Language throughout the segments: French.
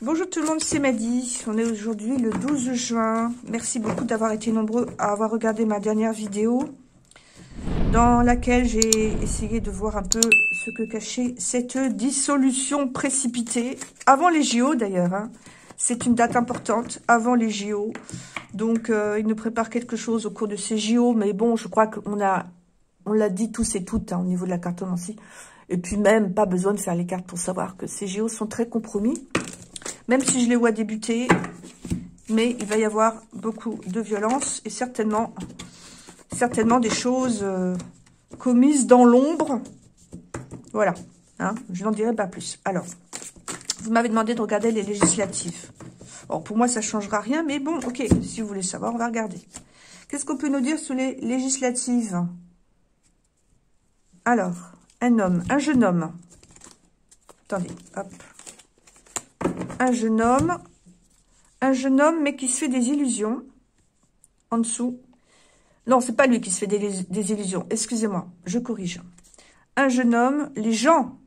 Bonjour tout le monde, c'est Madi. On est aujourd'hui le 12 juin. Merci beaucoup d'avoir été nombreux à avoir regardé ma dernière vidéo dans laquelle j'ai essayé de voir un peu ce que cachait cette dissolution précipitée avant les JO d'ailleurs. Hein. C'est une date importante avant les JO. Donc, il nous prépare quelque chose au cours de ces JO. Mais bon, je crois qu'on l'a dit tous et toutes hein, au niveau de la cartomancie. Et puis même, pas besoin de faire les cartes pour savoir que ces JO sont très compromis. Même si je les vois débuter, mais il va y avoir beaucoup de violence et certainement des choses commises dans l'ombre. Voilà, hein, je n'en dirai pas plus. Alors, vous m'avez demandé de regarder les législatives. Or, pour moi, ça ne changera rien, mais bon, ok, si vous voulez savoir, on va regarder. Qu'est-ce qu'on peut nous dire sur les législatives? Alors, un jeune homme. Attendez, hop. Un jeune homme, mais qui se fait des illusions. En dessous. Non, c'est pas lui qui se fait des illusions. Excusez-moi, je corrige. Un jeune homme, les gens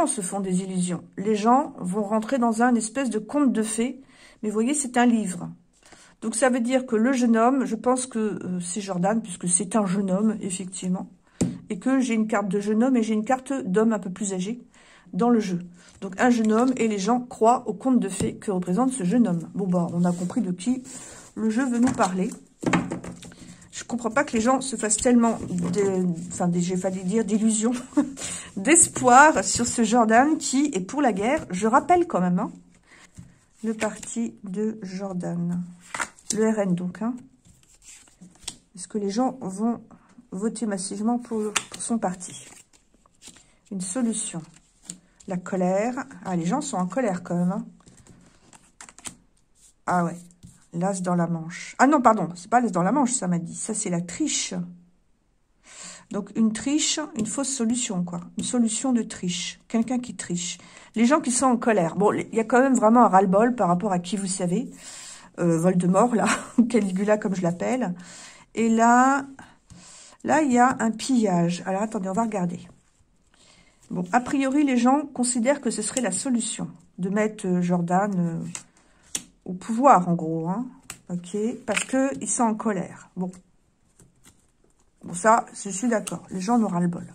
se font des illusions. Les gens vont rentrer dans un espèce de conte de fées. Mais vous voyez, c'est un livre. Donc ça veut dire que le jeune homme, je pense que c'est Jordan, puisque c'est un jeune homme, effectivement. Et que j'ai une carte de jeune homme et j'ai une carte d'homme un peu plus âgé dans le jeu. Donc un jeune homme et les gens croient au conte de fées que représente ce jeune homme. Bon bah on a compris de qui le jeu veut nous parler. Je comprends pas que les gens se fassent tellement j'ai failli dire d'illusions, d'espoir sur ce Jordan qui est pour la guerre. Je rappelle quand même hein, le parti de Jordan, le RN donc. Hein. Est-ce que les gens vont voter massivement pour son parti? Une solution. La colère. Ah, les gens sont en colère quand même. Hein. Ah ouais. L'as dans la manche. Ah non, pardon. C'est pas l'as dans la manche, ça m'a dit. Ça, c'est la triche. Donc, une triche, une fausse solution, quoi. Une solution de triche. Quelqu'un qui triche. Les gens qui sont en colère. Bon, il y a quand même vraiment un ras-le-bol par rapport à qui vous savez. Voldemort, là. Caligula, comme je l'appelle. Et là, il y a un pillage. Alors, attendez, on va regarder. Bon, a priori, les gens considèrent que ce serait la solution de mettre Jordan au pouvoir, en gros. Hein. Ok, parce qu'ils sont en colère. Bon, ça, je suis d'accord. Les gens n'auront le bol.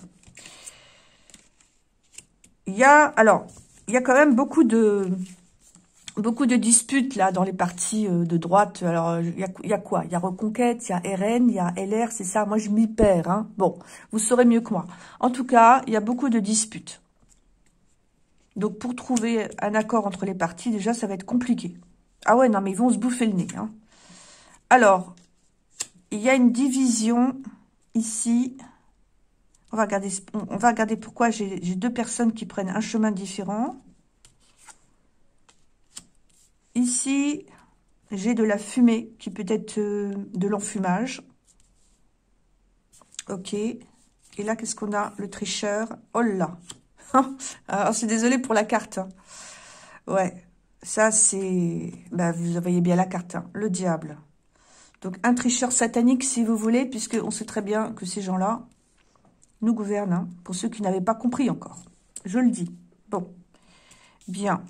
Il y a quand même beaucoup de disputes, là, dans les partis de droite. Alors, il y a quoi? Il y a Reconquête, il y a RN, il y a LR, c'est ça. Moi, je m'y perds. Hein. Bon, vous saurez mieux que moi. En tout cas, il y a beaucoup de disputes. Donc, pour trouver un accord entre les partis, déjà, ça va être compliqué. Ah ouais, non, mais ils vont se bouffer le nez. Hein. Alors, il y a une division ici. On va regarder pourquoi j'ai deux personnes qui prennent un chemin différent. Ici, j'ai de la fumée qui peut être de l'enfumage. Ok. Et là, qu'est-ce qu'on a? Le tricheur. Oh là. Alors, c'est désolé pour la carte. Hein. Ouais. Ça, c'est... Bah, vous voyez bien la carte. Hein. Le diable. Donc, un tricheur satanique, si vous voulez, puisqu'on sait très bien que ces gens-là nous gouvernent. Hein, pour ceux qui n'avaient pas compris encore. Je le dis. Bon. Bien.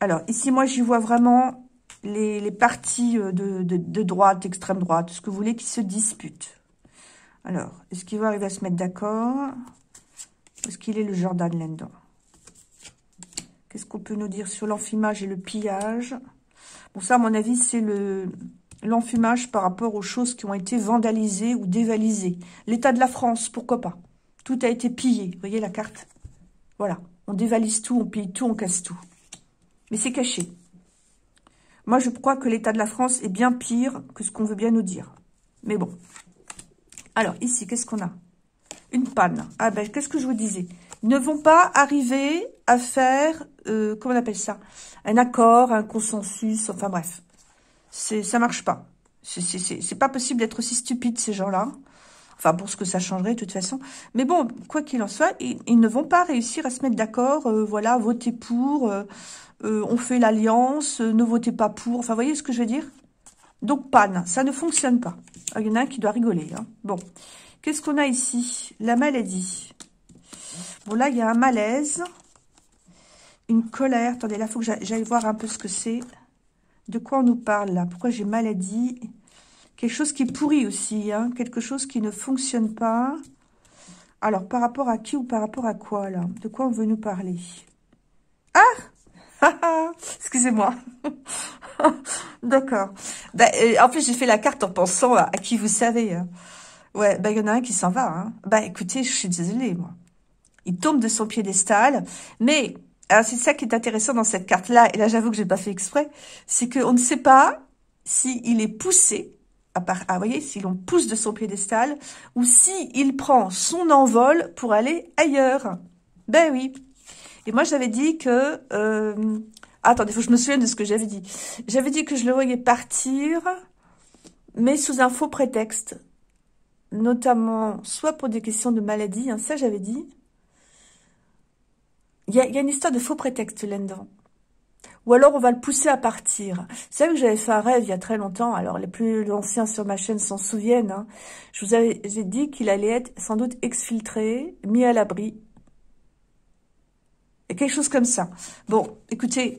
Alors, ici, moi, j'y vois vraiment les partis de droite, extrême droite, ce que vous voulez, qui se disputent. Alors, est-ce qu'ils vont arriver à se mettre d'accord? Est-ce qu'il est le Jordan là-dedans? Qu'est-ce qu'on peut nous dire sur l'enfumage et le pillage? Bon, ça, à mon avis, c'est l'enfumage par rapport aux choses qui ont été vandalisées ou dévalisées. L'état de la France, pourquoi pas? Tout a été pillé. Vous voyez la carte? Voilà. On dévalise tout, on pille tout, on casse tout. Mais c'est caché. Moi, je crois que l'état de la France est bien pire que ce qu'on veut bien nous dire. Mais bon. Alors, ici, qu'est-ce qu'on a? Une panne. Ah ben, qu'est-ce que je vous disais? Ils ne vont pas arriver à faire, comment on appelle ça? Un accord, un consensus, enfin bref. Ça marche pas. C'est pas possible d'être aussi stupide, ces gens-là. Enfin, pour ce que ça changerait, de toute façon. Mais bon, quoi qu'il en soit, ils ne vont pas réussir à se mettre d'accord. Voilà, voter pour, on fait l'alliance, ne votez pas pour. Enfin, vous voyez ce que je veux dire? Donc, panne, ça ne fonctionne pas. Il y en a un qui doit rigoler. Hein. Bon, qu'est-ce qu'on a ici? La maladie. Bon, là, il y a un malaise. une colère. Attendez, là, il faut que j'aille voir un peu ce que c'est. De quoi on nous parle, là? Pourquoi j'ai maladie? Quelque chose qui est pourri aussi, hein? Quelque chose qui ne fonctionne pas. Alors, par rapport à qui ou par rapport à quoi, là? De quoi on veut nous parler? Ah! Excusez-moi. D'accord. Ben, en plus, j'ai fait la carte en pensant à qui vous savez. Hein. Ouais, ben, il y en a un qui s'en va. Hein. Ben, écoutez, je suis désolée, moi. Il tombe de son piédestal. Mais, alors, c'est ça qui est intéressant dans cette carte-là. Et là, j'avoue que j'ai pas fait exprès. C'est qu'on ne sait pas s'il est poussé, vous voyez, si l'on pousse de son piédestal, ou si il prend son envol pour aller ailleurs. Ben oui. Et moi, j'avais dit que... attendez, il faut que je me souvienne de ce que j'avais dit. J'avais dit que je le voyais partir, mais sous un faux prétexte. Notamment, soit pour des questions de maladie, hein, ça j'avais dit. Il y a une histoire de faux prétexte là-dedans. Ou alors, on va le pousser à partir. C'est vrai que j'avais fait un rêve il y a très longtemps. Alors, les plus anciens sur ma chaîne s'en souviennent. Hein. J'ai dit qu'il allait être sans doute exfiltré, mis à l'abri. Et quelque chose comme ça. Bon, écoutez,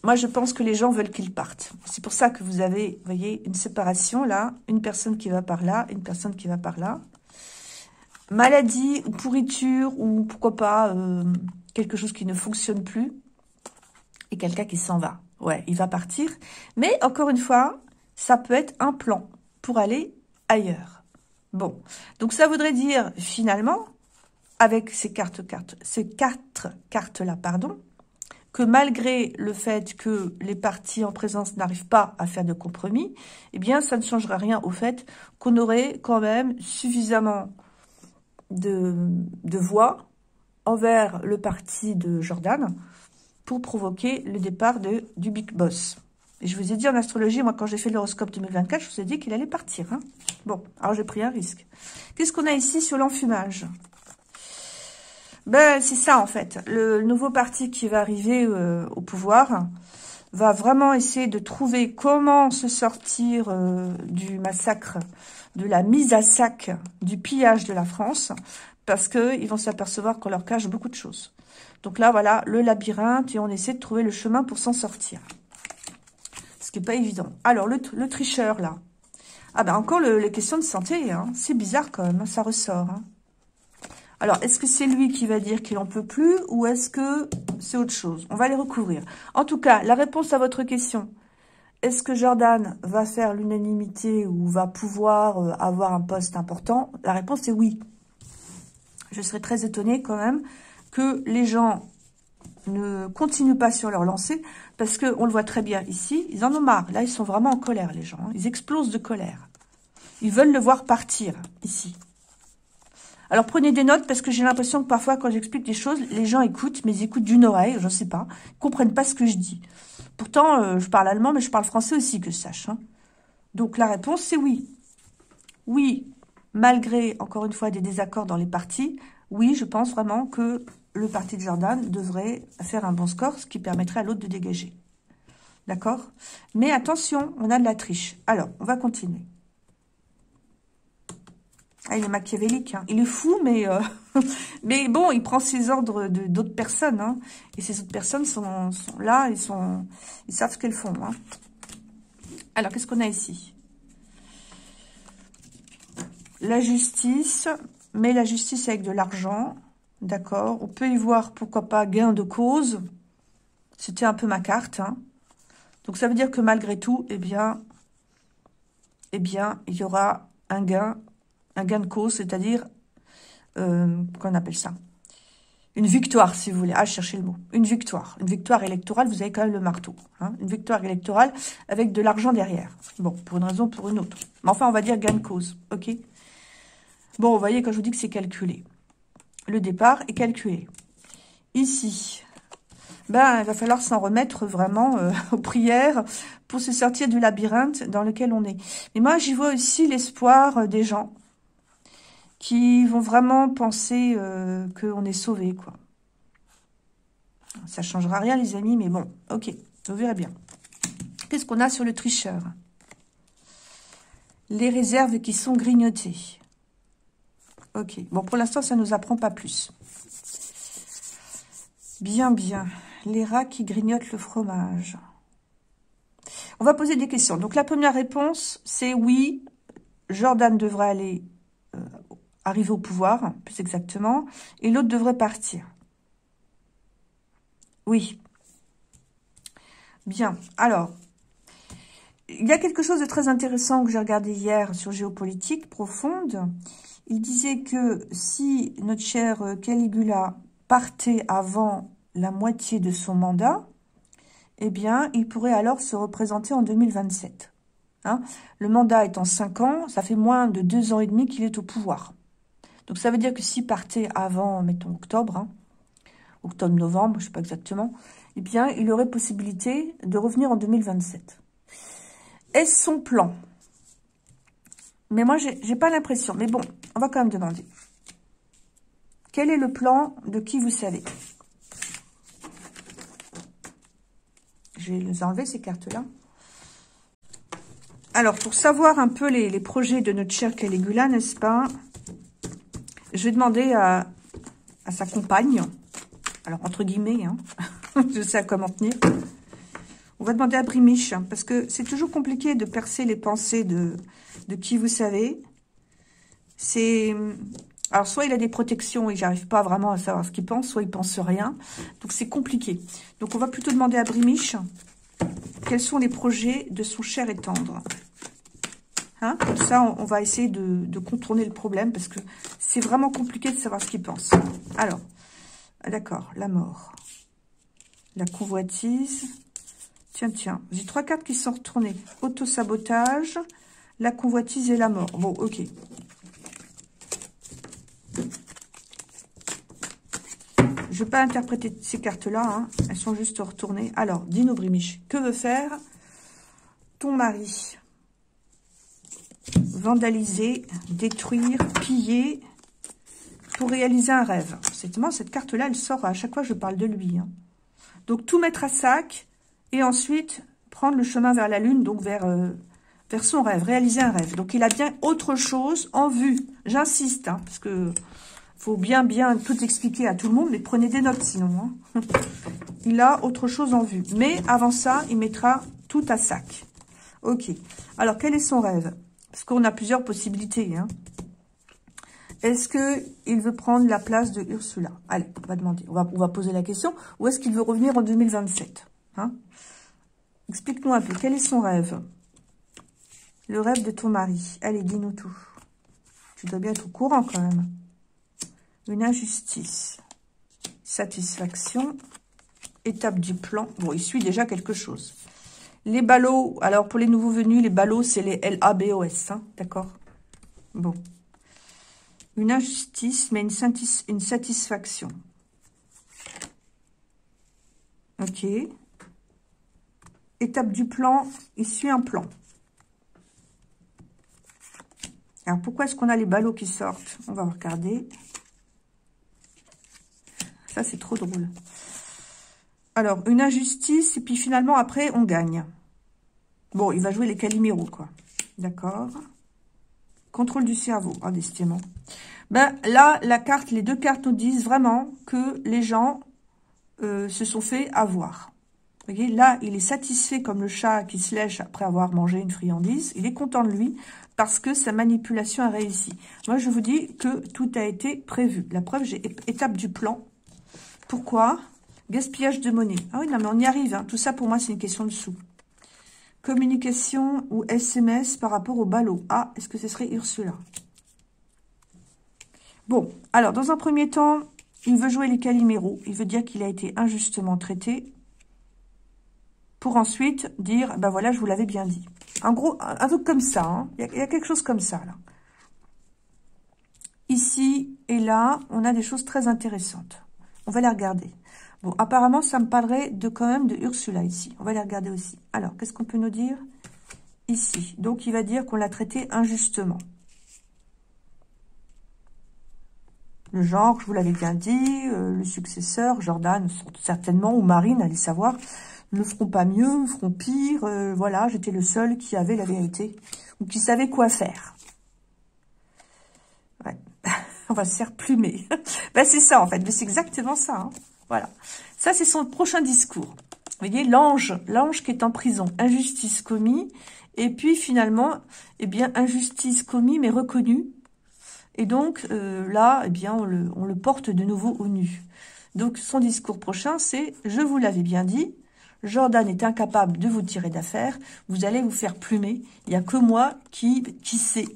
moi, je pense que les gens veulent qu'ils partent. C'est pour ça que vous avez, vous voyez, une séparation là. Une personne qui va par là, une personne qui va par là. Maladie ou pourriture ou pourquoi pas quelque chose qui ne fonctionne plus. Et quelqu'un qui s'en va. Ouais, il va partir. Mais encore une fois, ça peut être un plan pour aller ailleurs. Bon, donc ça voudrait dire finalement, avec ces quatre cartes-là, pardon, que malgré le fait que les parties en présence n'arrivent pas à faire de compromis, eh bien, ça ne changera rien au fait qu'on aurait quand même suffisamment de voix envers le parti de Jordan pour provoquer le départ du Big Boss. Et je vous ai dit en astrologie, moi, quand j'ai fait l'horoscope 2024, je vous ai dit qu'il allait partir. Hein. Bon, alors j'ai pris un risque. Qu'est-ce qu'on a ici sur l'enfumage? Ben, c'est ça, en fait. Le nouveau parti qui va arriver au pouvoir va vraiment essayer de trouver comment se sortir du massacre, de la mise à sac, du pillage de la France, parce qu'ils vont s'apercevoir qu'on leur cache beaucoup de choses. Donc là, voilà, le labyrinthe, et on essaie de trouver le chemin pour s'en sortir. Ce qui n'est pas évident. Alors, le tricheur, là. Ah ben, encore les questions de santé, hein. C'est bizarre quand même, hein, ça ressort. Hein. Alors, est-ce que c'est lui qui va dire qu'il n'en peut plus, ou est-ce que c'est autre chose? On va les recouvrir. En tout cas, la réponse à votre question, est-ce que Jordan va faire l'unanimité ou va pouvoir avoir un poste important? La réponse est oui. Je serais très étonnée quand même que les gens ne continuent pas sur leur lancée, parce qu'on le voit très bien ici, ils en ont marre. Là, ils sont vraiment en colère, les gens. Hein. Ils explosent de colère. Ils veulent le voir partir, ici. Alors, prenez des notes, parce que j'ai l'impression que parfois, quand j'explique des choses, les gens écoutent, mais ils écoutent d'une oreille, je ne sais pas. Ils ne comprennent pas ce que je dis. Pourtant, je parle allemand, mais je parle français aussi, que je sache. Hein. Donc, la réponse, c'est oui. Oui, malgré, encore une fois, des désaccords dans les partis, oui, je pense vraiment que le parti de Jordan devrait faire un bon score, ce qui permettrait à l'autre de dégager. D'accord? Mais attention, on a de la triche. Alors, on va continuer. Ah, il est machiavélique. Hein. Il est fou, mais, mais bon, il prend ses ordres d'autres personnes. Hein. Et ces autres personnes sont là, ils savent ce qu'elles font. Hein. Alors, qu'est-ce qu'on a ici? La justice, mais la justice avec de l'argent. D'accord, on peut y voir, pourquoi pas, gain de cause. C'était un peu ma carte. Hein. Donc, ça veut dire que malgré tout, eh bien, il y aura un gain de cause, c'est-à-dire, qu'on appelle ça? Une victoire, si vous voulez. Ah, cherchez le mot. Une victoire électorale, vous avez quand même le marteau. Hein. Une victoire électorale avec de l'argent derrière. Bon, pour une raison ou pour une autre. Mais enfin, on va dire gain de cause, ok? Bon, vous voyez, quand je vous dis que c'est calculé. Le départ est calculé. Ici, ben, il va falloir s'en remettre vraiment aux prières pour se sortir du labyrinthe dans lequel on est. Mais moi, j'y vois aussi l'espoir des gens qui vont vraiment penser qu'on est sauvés, quoi. Ça changera rien, les amis, mais bon, ok, vous verrez bien. Qu'est-ce qu'on a sur le tricheur? Les réserves qui sont grignotées. Ok, bon, pour l'instant, ça ne nous apprend pas plus. Bien, bien. Les rats qui grignotent le fromage. On va poser des questions. Donc, la première réponse, c'est oui, Jordan devrait aller arriver au pouvoir, plus exactement, et l'autre devrait partir. Oui. Bien. Alors, il y a quelque chose de très intéressant que j'ai regardé hier sur Géopolitique Profonde. Il disait que si notre cher Caligula partait avant la moitié de son mandat, eh bien, il pourrait alors se représenter en 2027. Hein, le mandat étant 5 ans, ça fait moins de 2 ans et demi qu'il est au pouvoir. Donc, ça veut dire que s'il partait avant, mettons, octobre, hein, octobre-novembre, je ne sais pas exactement, eh bien, il aurait possibilité de revenir en 2027. Est-ce son plan? Mais moi, j'ai pas l'impression. Mais bon, on va quand même demander. Quel est le plan de qui vous savez? Je vais les enlever, ces cartes-là. Alors, pour savoir un peu les projets de notre cher Caligula, n'est-ce pas? Je vais demander à sa compagne. Alors, entre guillemets, hein. Je sais à comment tenir. On va demander à Brimiche, hein, parce que c'est toujours compliqué de percer les pensées de qui vous savez. C'est... Alors, soit il a des protections et j'arrive pas vraiment à savoir ce qu'il pense, soit il pense rien. Donc, c'est compliqué. Donc, on va plutôt demander à Brimiche quels sont les projets de son cher et tendre. Hein, comme ça, on va essayer de contourner le problème parce que c'est vraiment compliqué de savoir ce qu'il pense. Alors, d'accord, la mort. La convoitise... Tiens, j'ai 3 cartes qui sont retournées. Autosabotage, la convoitise et la mort. Bon, ok. Je ne vais pas interpréter ces cartes-là, hein. Elles sont juste retournées. Alors, Dino Brimiche, que veut faire ton mari? Vandaliser, détruire, piller, pour réaliser un rêve. Certainement, cette carte-là, elle sort à chaque fois que je parle de lui. Hein. Donc, tout mettre à sac... Et ensuite, prendre le chemin vers la Lune, donc vers son rêve, réaliser un rêve. Donc, il a bien autre chose en vue. J'insiste, hein, parce que faut bien tout expliquer à tout le monde, mais prenez des notes sinon. Hein. Il a autre chose en vue. Mais avant ça, il mettra tout à sac. Ok. Alors, quel est son rêve? Parce qu'on a plusieurs possibilités. Hein. Est-ce qu'il veut prendre la place de Ursula? Allez, on va demander. On va poser la question. Ou est-ce qu'il veut revenir en 2027? Hein? Explique-nous un peu, quel est son rêve? Le rêve de ton mari. Allez, dis-nous tout. Tu dois bien être au courant quand même. Une injustice. Satisfaction. Étape du plan. Bon, il suit déjà quelque chose. Les ballots. Alors, pour les nouveaux venus, les ballots, c'est les LABOS. Hein, d'accord? Bon. Une injustice, mais une satisfaction. Ok. Étape du plan, il suit un plan. Alors, pourquoi est-ce qu'on a les ballots qui sortent? On va regarder. Ça, c'est trop drôle. Alors, une injustice, et puis finalement, après, on gagne. Bon, il va jouer les Calimero, quoi. D'accord. Contrôle du cerveau, ah, décidément. Ben, là, les 2 cartes nous disent vraiment que les gens se sont fait avoir. Vous voyez, là, il est satisfait comme le chat qui se lèche après avoir mangé une friandise. Il est content de lui parce que sa manipulation a réussi. Moi, je vous dis que tout a été prévu. La preuve, j'ai étape du plan. Pourquoi? Gaspillage de monnaie. Ah oui, non, mais on y arrive. Hein. Tout ça, pour moi, c'est une question de sous. Communication ou SMS par rapport au ballot. Ah, est-ce que ce serait Ursula? Bon, alors, dans un premier temps, il veut jouer les Calimero. Il veut dire qu'il a été injustement traité. Pour ensuite dire, ben voilà, je vous l'avais bien dit. En gros, un truc comme ça, hein. Il y a quelque chose comme ça, là. Ici et là, on a des choses très intéressantes. On va les regarder. Bon, apparemment, ça me parlerait quand même de Ursula, ici. On va les regarder aussi. Alors, qu'est-ce qu'on peut nous dire? Ici. Donc, il va dire qu'on l'a traité injustement. Le genre, je vous l'avais bien dit, le successeur, Jordan, certainement, ou Marine, allez savoir... ne feront pas mieux, feront pire. Voilà, j'étais le seul qui avait la vérité. Ou qui savait quoi faire. Ouais. On va se faire plumer. Ben, c'est ça, en fait. Mais c'est exactement ça. Hein. Voilà. Ça, c'est son prochain discours. Vous voyez, l'ange qui est en prison, injustice commise, et puis finalement, eh bien, injustice commise mais reconnue. Et donc, là, eh bien, on le porte de nouveau au nu. Donc, son discours prochain, c'est « Je vous l'avais bien dit, Jordan est incapable de vous tirer d'affaire, vous allez vous faire plumer. Il n'y a que moi qui sait,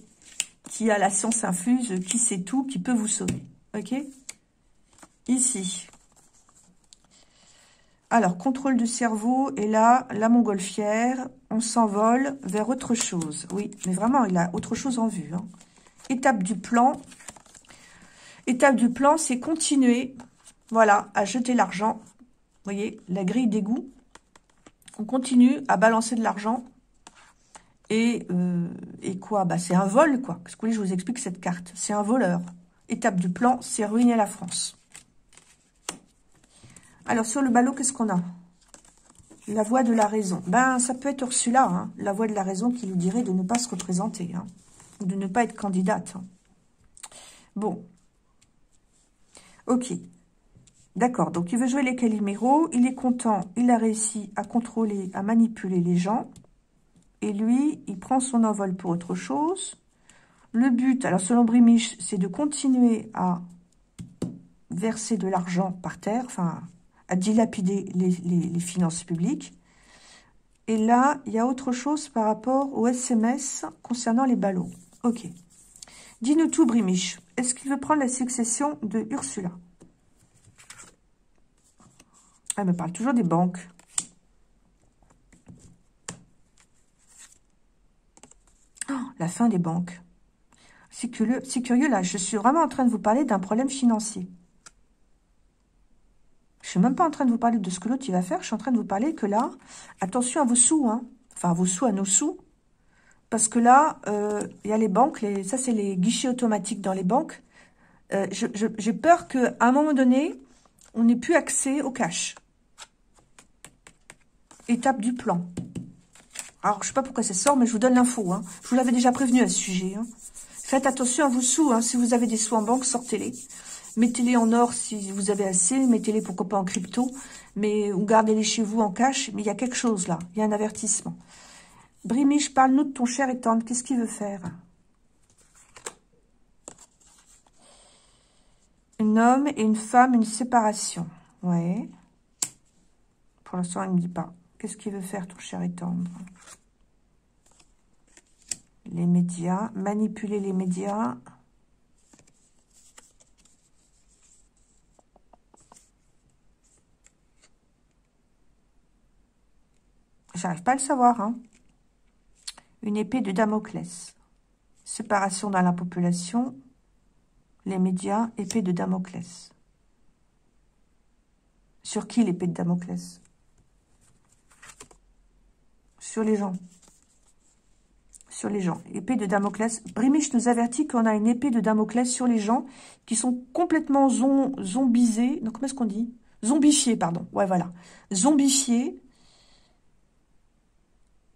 qui a la science infuse, qui sait tout, qui peut vous sauver. » Ok? Ici. Alors, contrôle du cerveau, et là, la montgolfière, on s'envole vers autre chose. Oui, mais vraiment, il a autre chose en vue. Hein. Étape du plan. Étape du plan, c'est continuer, voilà, à jeter l'argent. Vous voyez, la grille d'égout. On continue à balancer de l'argent. Et quoi? Bah, c'est un vol, quoi. Parce que oui, je vous explique cette carte. C'est un voleur. Étape du plan, c'est ruiner la France. Alors, sur le ballot, qu'est-ce qu'on a? La voix de la raison. Ben, ça peut être Ursula, hein, la voix de la raison qui lui dirait de ne pas se représenter, hein, ou de ne pas être candidate. Hein. Bon. Ok. D'accord, donc il veut jouer les Calimero, il est content, il a réussi à contrôler, à manipuler les gens. Et lui, il prend son envol pour autre chose. Le but, alors selon Brimiche, c'est de continuer à verser de l'argent par terre, enfin, à dilapider les finances publiques. Et là, il y a autre chose par rapport au SMS concernant les ballots. Ok. Dis-nous tout, Brimiche. Est-ce qu'il veut prendre la succession de Ursula? Elle me parle toujours des banques. Oh, la fin des banques. C'est curieux, là. Je suis vraiment en train de vous parler d'un problème financier. Je suis même pas en train de vous parler de ce que l'autre il va faire. Je suis en train de vous parler que là, attention à vos sous, hein. Enfin, à vos sous, à nos sous. Parce que là, il y a les banques. Ça, c'est les guichets automatiques dans les banques. J'ai peur qu'à un moment donné, on n'ait plus accès au cash. Étape du plan. Alors, je sais pas pourquoi ça sort, mais je vous donne l'info. Hein. Je vous l'avais déjà prévenu à ce sujet. Hein. Faites attention à vos sous. Hein. Si vous avez des sous en banque, sortez-les. Mettez-les en or si vous avez assez. Mettez-les pourquoi pas en crypto. Ou gardez-les chez vous en cash. Mais il y a quelque chose là. Il y a un avertissement. Brimiche, parle-nous de ton cher et tendre. Qu'est-ce qu'il veut faire? Un homme et une femme, une séparation. Ouais. Pour l'instant, il ne me dit pas. Qu'est-ce qu'il veut faire, ton cher et tendre? Les médias. Manipuler les médias. J'arrive pas à le savoir. Hein. Une épée de Damoclès. Séparation dans la population. Les médias, épée de Damoclès. Sur qui l'épée de Damoclès? Sur les gens. Sur les gens. Épée de Damoclès. Brimiche nous avertit qu'on a une épée de Damoclès sur les gens qui sont complètement zombisés. Donc, comment est-ce qu'on dit? Zombifiés, pardon. Ouais, voilà. Zombifiés.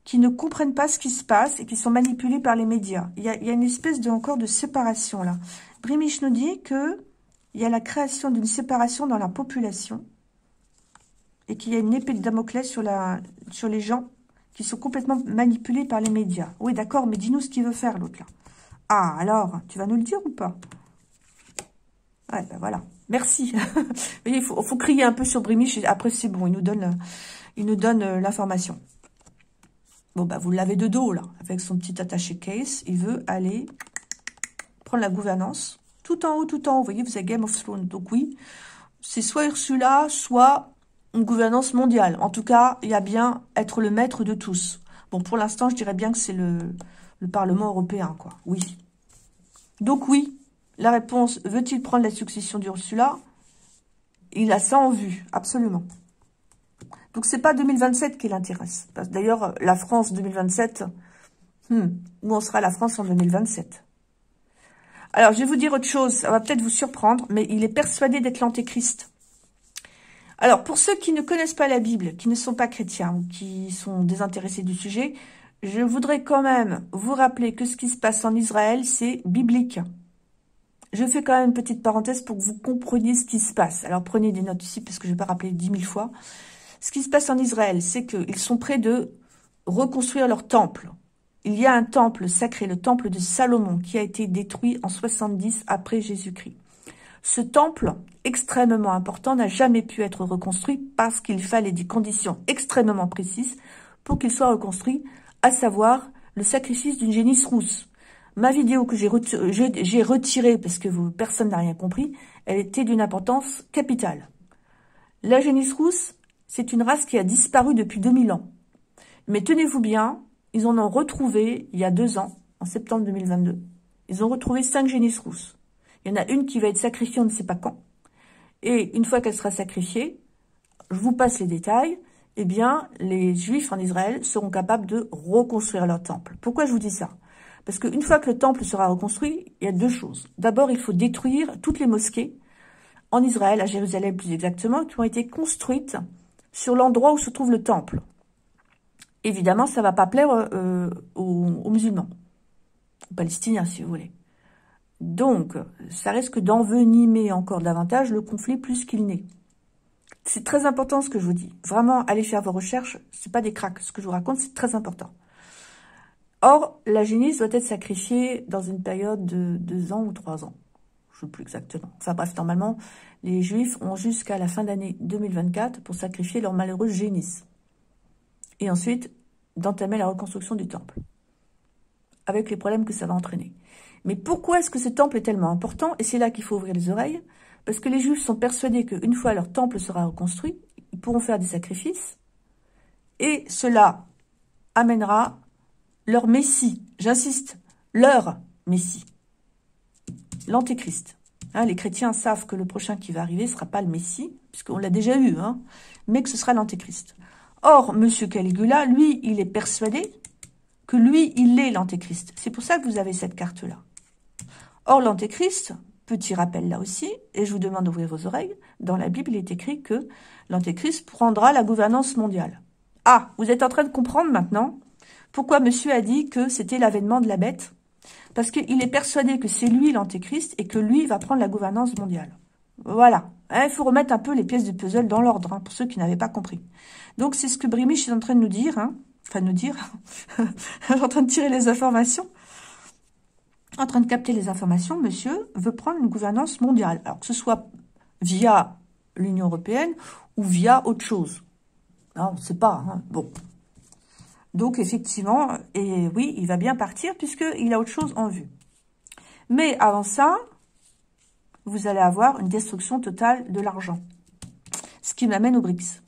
Qui ne comprennent pas ce qui se passe et qui sont manipulés par les médias. Il y a une espèce encore de séparation, là. Brimiche nous dit que il y a la création d'une séparation dans la population et qu'il y a une épée de Damoclès sur les gens qui sont complètement manipulés par les médias. Oui, d'accord, mais dis-nous ce qu'il veut faire, l'autre, là. Ah, alors, tu vas nous le dire ou pas? Ouais, ben voilà. Merci. Il faut crier un peu sur Brimiche, et après, c'est bon, il nous donne l'information. Bon, bah, vous l'avez de dos, là, avec son petit attaché case. Il veut aller prendre la gouvernance. Tout en haut, tout en haut. Vous voyez, vous avez Game of Thrones. Donc oui, c'est soit Ursula, soit une gouvernance mondiale. En tout cas, il y a bien être le maître de tous. Bon, pour l'instant, je dirais bien que c'est le Parlement européen, quoi. Oui. Donc oui, la réponse, veut-il prendre la succession d'Ursula? Il a ça en vue, absolument. Donc, c'est pas 2027 qui l'intéresse. D'ailleurs, la France 2027, où en sera la France en 2027? Alors, je vais vous dire autre chose. Ça va peut-être vous surprendre, mais il est persuadé d'être l'antéchrist. Alors, pour ceux qui ne connaissent pas la Bible, qui ne sont pas chrétiens ou qui sont désintéressés du sujet, je voudrais quand même vous rappeler que ce qui se passe en Israël, c'est biblique. je fais quand même une petite parenthèse pour que vous compreniez ce qui se passe. Alors, prenez des notes ici, parce que je ne vais pas rappeler 10 000 fois. Ce qui se passe en Israël, c'est qu'ils sont prêts de reconstruire leur temple. Il y a un temple sacré, le temple de Salomon, qui a été détruit en 70 après Jésus-Christ. Ce temple, extrêmement important, n'a jamais pu être reconstruit parce qu'il fallait des conditions extrêmement précises pour qu'il soit reconstruit, à savoir le sacrifice d'une génisse rousse. Ma vidéo que j'ai retirée parce que personne n'a rien compris, elle était d'une importance capitale. La génisse rousse, c'est une race qui a disparu depuis 2000 ans. Mais tenez-vous bien, ils en ont retrouvé il y a 2 ans, en septembre 2022. Ils ont retrouvé 5 génisses rousses. Il y en a une qui va être sacrifiée, on ne sait pas quand. Et une fois qu'elle sera sacrifiée, je vous passe les détails, eh bien, les Juifs en Israël seront capables de reconstruire leur temple. Pourquoi je vous dis ça? Parce qu'une fois que le temple sera reconstruit, il y a 2 choses. D'abord, il faut détruire toutes les mosquées en Israël, à Jérusalem plus exactement, qui ont été construites sur l'endroit où se trouve le temple. Évidemment, ça ne va pas plaire aux musulmans, aux Palestiniens, si vous voulez. Donc, ça risque d'envenimer encore davantage le conflit plus qu'il n'est. C'est très important ce que je vous dis. Vraiment, allez faire vos recherches. C'est pas des cracks. Ce que je vous raconte, c'est très important. Or, la génisse doit être sacrifiée dans une période de 2 ans ou 3 ans. Je ne sais plus exactement. Enfin bref, normalement, les Juifs ont jusqu'à la fin d'année 2024 pour sacrifier leur malheureuse génisse. Et ensuite, d'entamer la reconstruction du temple. Avec les problèmes que ça va entraîner. Mais pourquoi est-ce que ce temple est tellement important? Et c'est là qu'il faut ouvrir les oreilles. Parce que les Juifs sont persuadés qu'une fois leur temple sera reconstruit, ils pourront faire des sacrifices. Et cela amènera leur Messie. J'insiste, leur Messie. L'Antéchrist. Hein, les chrétiens savent que le prochain qui va arriver ne sera pas le Messie, puisqu'on l'a déjà eu, hein, mais que ce sera l'Antéchrist. Or, M. Caligula, lui, il est persuadé que lui, il est l'Antéchrist. C'est pour ça que vous avez cette carte-là. Or, l'Antéchrist, petit rappel là aussi, et je vous demande d'ouvrir vos oreilles, dans la Bible, il est écrit que l'Antéchrist prendra la gouvernance mondiale. Ah, vous êtes en train de comprendre maintenant pourquoi monsieur a dit que c'était l'avènement de la bête? Parce qu'il est persuadé que c'est lui l'Antéchrist et que lui va prendre la gouvernance mondiale. Voilà. Il faut remettre un peu les pièces du puzzle dans l'ordre, hein, pour ceux qui n'avaient pas compris. Donc, c'est ce que Brimich est en train de nous dire. Hein. Enfin, nous dire. Je suis en train de tirer les informations. En train de capter les informations, monsieur veut prendre une gouvernance mondiale. Alors, que ce soit via l'Union européenne ou via autre chose. Non, on ne sait pas. Hein. Bon. Donc, effectivement, et oui, il va bien partir puisqu'il a autre chose en vue. Mais avant ça, vous allez avoir une destruction totale de l'argent. Ce qui m'amène aux BRICS.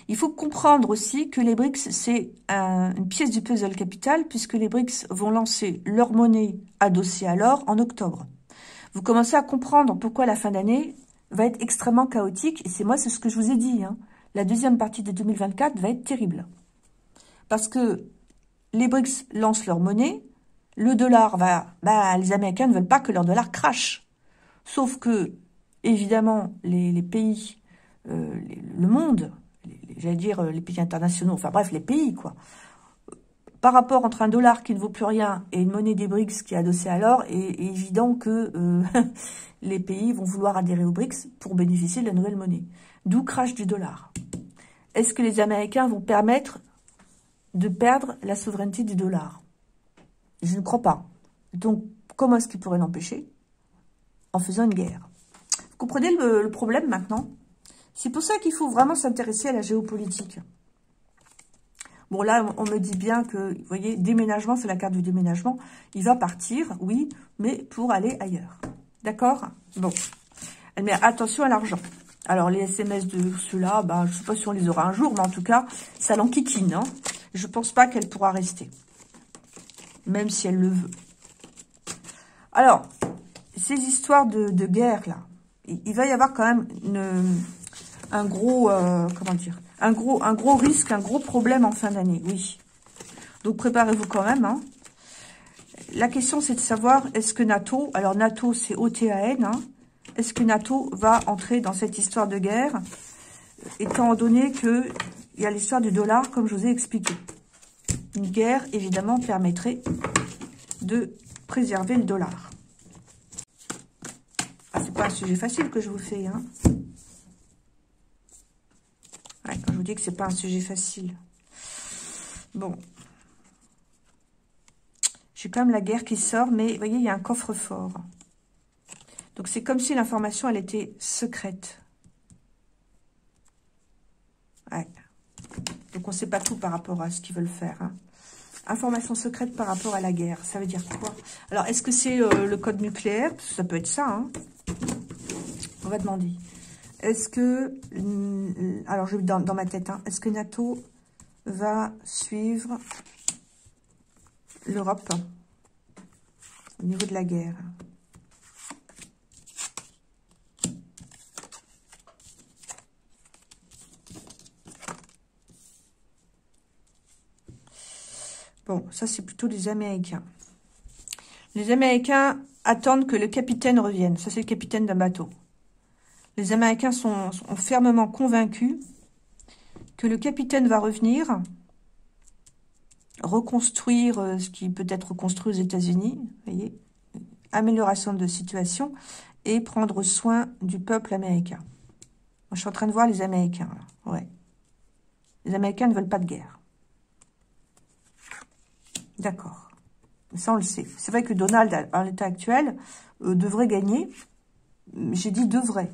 Il faut comprendre aussi que les BRICS, c'est une pièce du puzzle capital, puisque les BRICS vont lancer leur monnaie adossée à l'or en octobre. Vous commencez à comprendre pourquoi la fin d'année va être extrêmement chaotique, et c'est ce que je vous ai dit. Hein. La deuxième partie de 2024 va être terrible. Parce que les BRICS lancent leur monnaie, le dollar les Américains ne veulent pas que leur dollar crache. Sauf que, évidemment, les pays, le monde, j'allais dire les pays internationaux, enfin bref, les pays, quoi. Par rapport entre un dollar qui ne vaut plus rien et une monnaie des BRICS qui est adossée à l'or, est évident que les pays vont vouloir adhérer aux BRICS pour bénéficier de la nouvelle monnaie. D'où crash du dollar. Est-ce que les Américains vont permettre de perdre la souveraineté du dollar? Je ne crois pas. Donc, comment est-ce qu'ils pourraient l'empêcher? En faisant une guerre. Vous comprenez le problème maintenant? C'est pour ça qu'il faut vraiment s'intéresser à la géopolitique. Bon, là, on me dit bien que, vous voyez, déménagement, c'est la carte du déménagement. Il va partir, oui, mais pour aller ailleurs. D'accord? Bon. Mais attention à l'argent. Alors, les SMS de ceux-là, je ne sais pas si on les aura un jour, mais en tout cas, ça l'enquiquine. Hein. Je ne pense pas qu'elle pourra rester. Même si elle le veut. Alors, ces histoires de guerre, là, il va y avoir quand même un gros, comment dire, un gros risque, un gros problème en fin d'année, oui. Donc, préparez-vous quand même. Hein. La question, c'est de savoir, est-ce que NATO, alors NATO, c'est OTAN, hein, est-ce que NATO va entrer dans cette histoire de guerre, étant donné qu'il y a l'histoire du dollar, comme je vous ai expliqué. Une guerre, évidemment, permettrait de préserver le dollar. pas un sujet facile que je vous fais, hein. Ouais, quand je vous dis que c'est pas un sujet facile. Bon. J'ai quand même la guerre qui sort, mais vous voyez, il y a un coffre-fort. Donc, c'est comme si l'information, elle était secrète. Ouais. Donc, on ne sait pas tout par rapport à ce qu'ils veulent faire. Hein. Information secrète par rapport à la guerre. Ça veut dire quoi? Alors, est-ce que c'est le code nucléaire? Ça peut être ça. Hein. On va demander. Est-ce que... alors, je vais dans ma tête. Hein, est-ce que NATO va suivre l'Europe au niveau de la guerre? Bon, ça, c'est plutôt les Américains. Les Américains attendent que le capitaine revienne. Ça, c'est le capitaine d'un bateau. Les Américains sont fermement convaincus que le capitaine va revenir, reconstruire ce qui peut être reconstruit aux États-Unis, vous voyez, amélioration de situation, et prendre soin du peuple américain. Moi, je suis en train de voir les Américains, là. Ouais. Les Américains ne veulent pas de guerre. D'accord. Ça, on le sait. C'est vrai que Donald, à l'état actuel, devrait gagner. J'ai dit devrait.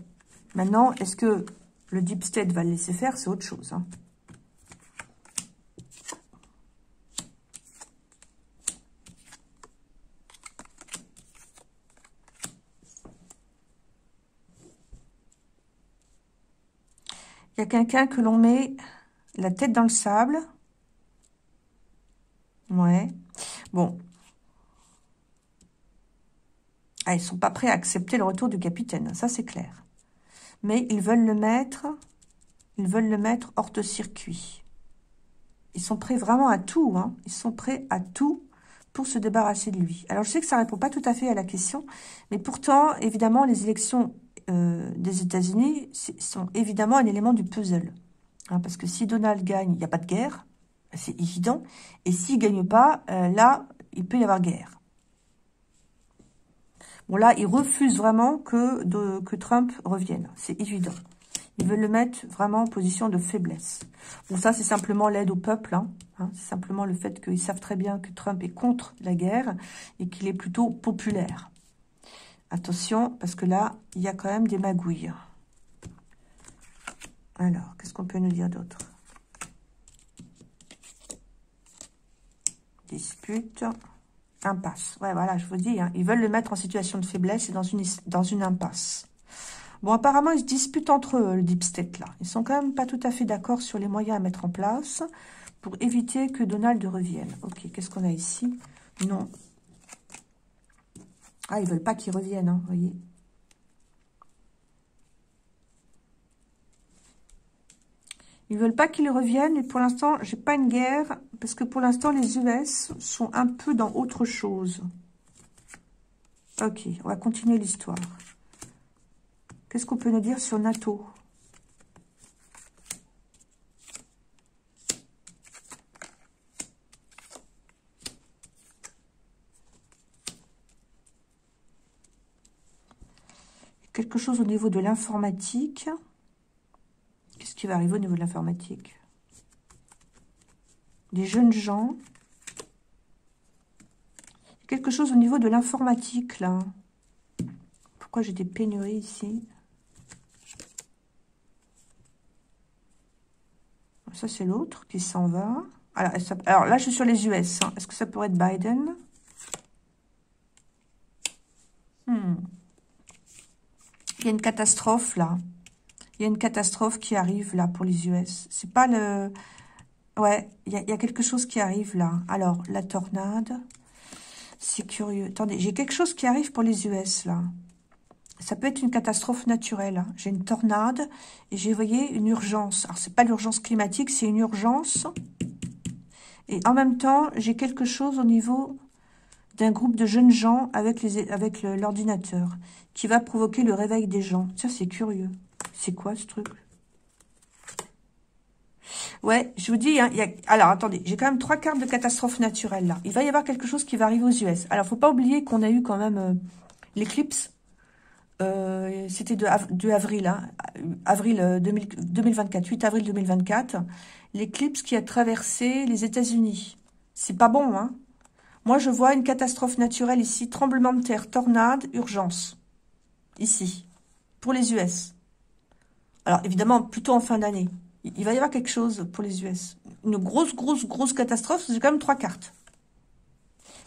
Maintenant, est-ce que le Deep State va le laisser faire? C'est autre chose. Hein. Il y a quelqu'un que l'on met la tête dans le sable. Ouais. Bon. Ah, ils sont pas prêts à accepter le retour du capitaine. Ça, c'est clair. Mais ils veulent le mettre hors de circuit. Ils sont prêts vraiment à tout. Hein. Ils sont prêts à tout pour se débarrasser de lui. Alors, je sais que ça répond pas tout à fait à la question. Mais pourtant, évidemment, les élections des États-Unis sont évidemment un élément du puzzle. Hein, parce que si Donald gagne, il n'y a pas de guerre. C'est évident. Et s'il ne gagne pas, là, il peut y avoir guerre. Bon, là, ils refusent vraiment que Trump revienne. C'est évident. Ils veulent le mettre vraiment en position de faiblesse. Bon, ça, c'est simplement l'aide au peuple. Hein. C'est simplement le fait qu'ils savent très bien que Trump est contre la guerre et qu'il est plutôt populaire. Attention, parce que là, il y a quand même des magouilles. Alors, qu'est-ce qu'on peut nous dire d'autre? Dispute, impasse. Ouais, voilà, je vous dis, hein, ils veulent le mettre en situation de faiblesse et dans une impasse. Bon, apparemment, ils se disputent entre eux, le Deep State, là. Ils sont quand même pas tout à fait d'accord sur les moyens à mettre en place pour éviter que Donald revienne. Ok, qu'est-ce qu'on a ici? Non. Ah, ils veulent pas qu'il revienne, hein, vous voyez. Ils veulent pas qu'il revienne, et pour l'instant, j'ai pas une guerre, parce que pour l'instant, les US sont un peu dans autre chose. Ok, on va continuer l'histoire. Qu'est-ce qu'on peut nous dire sur NATO? Quelque chose au niveau de l'informatique. Qu'est-ce qui va arriver au niveau de l'informatique? Des jeunes gens. Quelque chose au niveau de l'informatique, là. Pourquoi j'ai des pénuries ici? Ça, c'est l'autre qui s'en va. Alors, là, je suis sur les US. Hein. Est-ce que ça pourrait être Biden? Il y a une catastrophe, là. Il y a une catastrophe qui arrive, là, pour les US. C'est pas le... Ouais, il y a quelque chose qui arrive, là. Alors, la tornade. C'est curieux. Attendez, j'ai quelque chose qui arrive pour les US, là. Ça peut être une catastrophe naturelle. Hein. J'ai une tornade et j'ai, vous voyez, une urgence. Alors, c'est pas l'urgence climatique, c'est une urgence. Et en même temps, j'ai quelque chose au niveau d'un groupe de jeunes gens avec l'ordinateur qui va provoquer le réveil des gens. Ça, c'est curieux. C'est quoi, ce truc? Ouais, je vous dis, hein, alors, attendez, j'ai quand même 3 cartes de catastrophe naturelle, là. Il va y avoir quelque chose qui va arriver aux US. Alors, faut pas oublier qu'on a eu quand même l'éclipse C'était de avril, hein, avril 2024, 8 avril 2024, l'éclipse qui a traversé les États-Unis. C'est pas bon, hein. Moi, je vois une catastrophe naturelle ici, tremblement de terre, tornade, urgence, ici, pour les US. Alors, évidemment, plutôt en fin d'année. Il va y avoir quelque chose pour les US. Une grosse catastrophe, c'est quand même 3 cartes.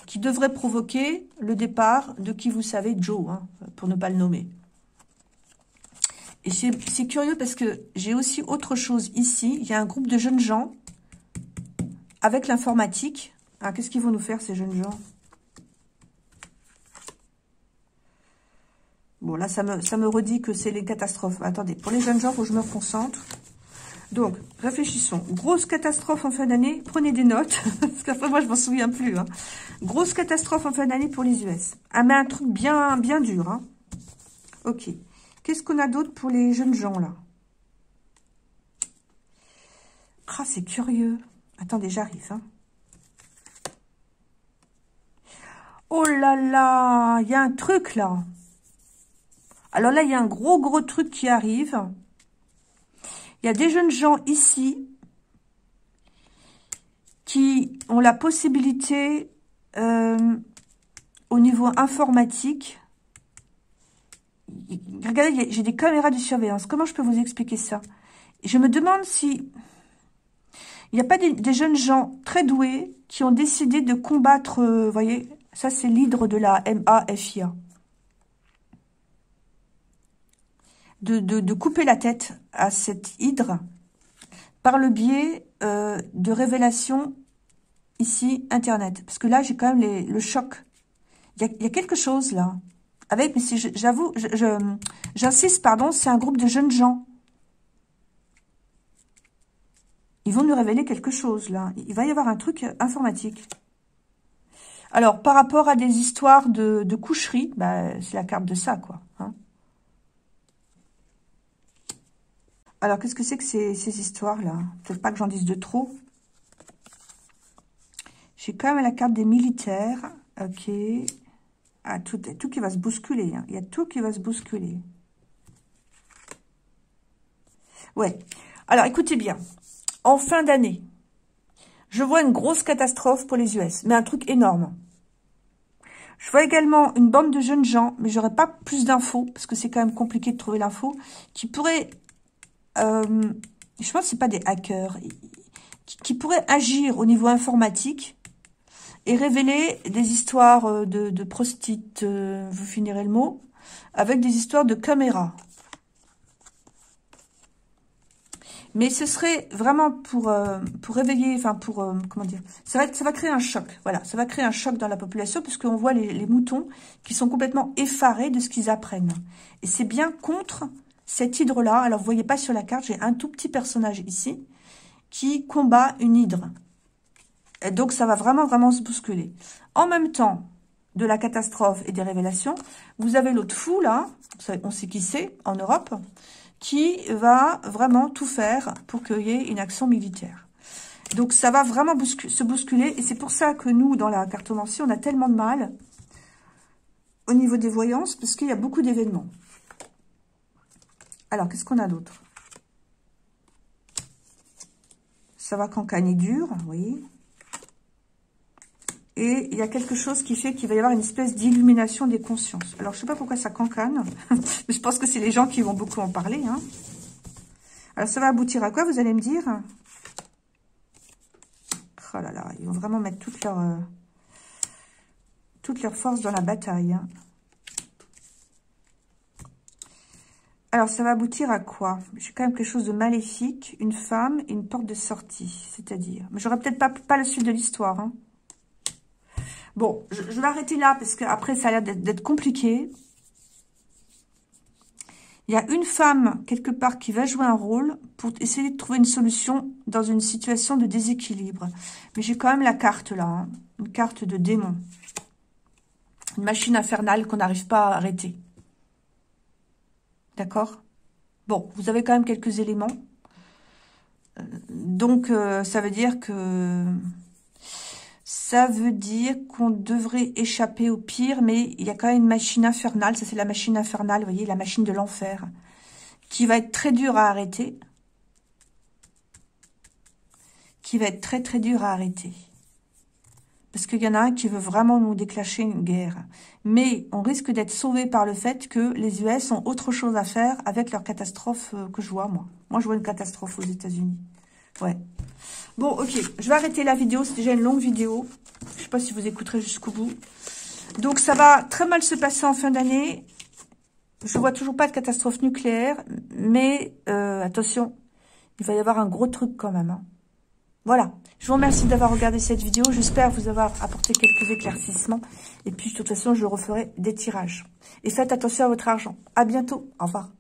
Qui devrait provoquer le départ de qui vous savez, Joe, hein, pour ne pas le nommer. Et c'est curieux parce que j'ai aussi autre chose ici. Il y a un groupe de jeunes gens avec l'informatique. Ah, qu'est-ce qu'ils vont nous faire, ces jeunes gens? Bon, là, ça me redit que c'est les catastrophes. Attendez, pour les jeunes gens, il faut que je me concentre. Donc, réfléchissons. Grosse catastrophe en fin d'année. Prenez des notes, parce qu'après, moi, je m'en souviens plus. Hein. Grosse catastrophe en fin d'année pour les US. Ah, mais un truc bien dur. Hein. Ok. Qu'est-ce qu'on a d'autre pour les jeunes gens, là? Ah, c'est curieux. Attendez, j'arrive. Hein. Oh là là, il y a un truc, là. Alors là, il y a un gros truc qui arrive. Il y a des jeunes gens ici qui ont la possibilité, au niveau informatique, regardez, j'ai des caméras de surveillance. Comment je peux vous expliquer ça? Je me demande si il n'y a pas des jeunes gens très doués qui ont décidé de combattre, vous voyez, ça c'est l'hydre de la MAFIA. De couper la tête à cette hydre par le biais de révélations ici, Internet. Parce que là, j'ai quand même le choc. Il y a quelque chose là. Avec, mais j'avoue, j'insiste, pardon, c'est un groupe de jeunes gens. Ils vont nous révéler quelque chose là. Il va y avoir un truc informatique. Alors, par rapport à des histoires de coucherie, bah, c'est la carte de ça, quoi. Hein. Alors, qu'est-ce que c'est que ces histoires-là? Peut-être pas que j'en dise de trop. J'ai quand même la carte des militaires. Ok. Ah, tout qui va se bousculer. Hein. Il y a tout qui va se bousculer. Ouais. Alors, écoutez bien. En fin d'année, je vois une grosse catastrophe pour les US. Mais un truc énorme. Je vois également une bande de jeunes gens, mais j'aurais pas plus d'infos, parce que c'est quand même compliqué de trouver l'info, qui pourraient... je pense que c'est pas des hackers, qui pourraient agir au niveau informatique et révéler des histoires de prostitutes, vous finirez le mot, avec des histoires de caméras. Mais ce serait vraiment pour réveiller, enfin comment dire, ça va créer un choc, voilà, ça va créer un choc dans la population, puisqu'on voit les moutons qui sont complètement effarés de ce qu'ils apprennent. Et c'est bien contre cette hydre-là. Alors, vous voyez pas sur la carte, j'ai un tout petit personnage ici qui combat une hydre. Et donc, ça va vraiment se bousculer. En même temps de la catastrophe et des révélations, vous avez l'autre fou, là, on sait qui c'est, en Europe, qui va vraiment tout faire pour qu'il y ait une action militaire. Donc, ça va vraiment se bousculer. Et c'est pour ça que nous, dans la cartomancie, on a tellement de mal au niveau des voyances, parce qu'il y a beaucoup d'événements. Alors, qu'est-ce qu'on a d'autre? Ça va cancagner dur, oui. Et il y a quelque chose qui fait qu'il va y avoir une espèce d'illumination des consciences. Alors, je ne sais pas pourquoi ça cancane. Mais je pense que c'est les gens qui vont beaucoup en parler. Hein. Alors, ça va aboutir à quoi, vous allez me dire? Oh là là, ils vont vraiment mettre toute leur force dans la bataille. Hein. Alors, ça va aboutir à quoi? J'ai quand même quelque chose de maléfique, une femme et une porte de sortie, c'est-à-dire. Mais j'aurais peut-être pas la suite de l'histoire. Hein. Bon, je vais arrêter là, parce qu'après, ça a l'air d'être compliqué. Il y a une femme, quelque part, qui va jouer un rôle pour essayer de trouver une solution dans une situation de déséquilibre. Mais j'ai quand même la carte, là. Hein, une carte de démon. Une machine infernale qu'on n'arrive pas à arrêter. D'accord? Bon, vous avez quand même quelques éléments. Donc, ça veut dire que Ça veut dire qu'on devrait échapper au pire, mais il y a quand même une machine infernale. Ça, c'est la machine infernale, vous voyez, la machine de l'enfer, qui va être très dure à arrêter. Qui va être très, très dure à arrêter. Parce qu'il y en a un qui veut vraiment nous déclencher une guerre. Mais on risque d'être sauvé par le fait que les US ont autre chose à faire avec leur catastrophe que je vois, moi. Moi, je vois une catastrophe aux États-Unis. Ouais. Bon, ok. Je vais arrêter la vidéo. C'est déjà une longue vidéo. Je sais pas si vous écouterez jusqu'au bout. Donc, ça va très mal se passer en fin d'année. Je vois toujours pas de catastrophe nucléaire. Mais, attention, il va y avoir un gros truc quand même, hein. Voilà, je vous remercie d'avoir regardé cette vidéo. J'espère vous avoir apporté quelques éclaircissements. Et puis, de toute façon, je referai des tirages. Et faites attention à votre argent. À bientôt. Au revoir.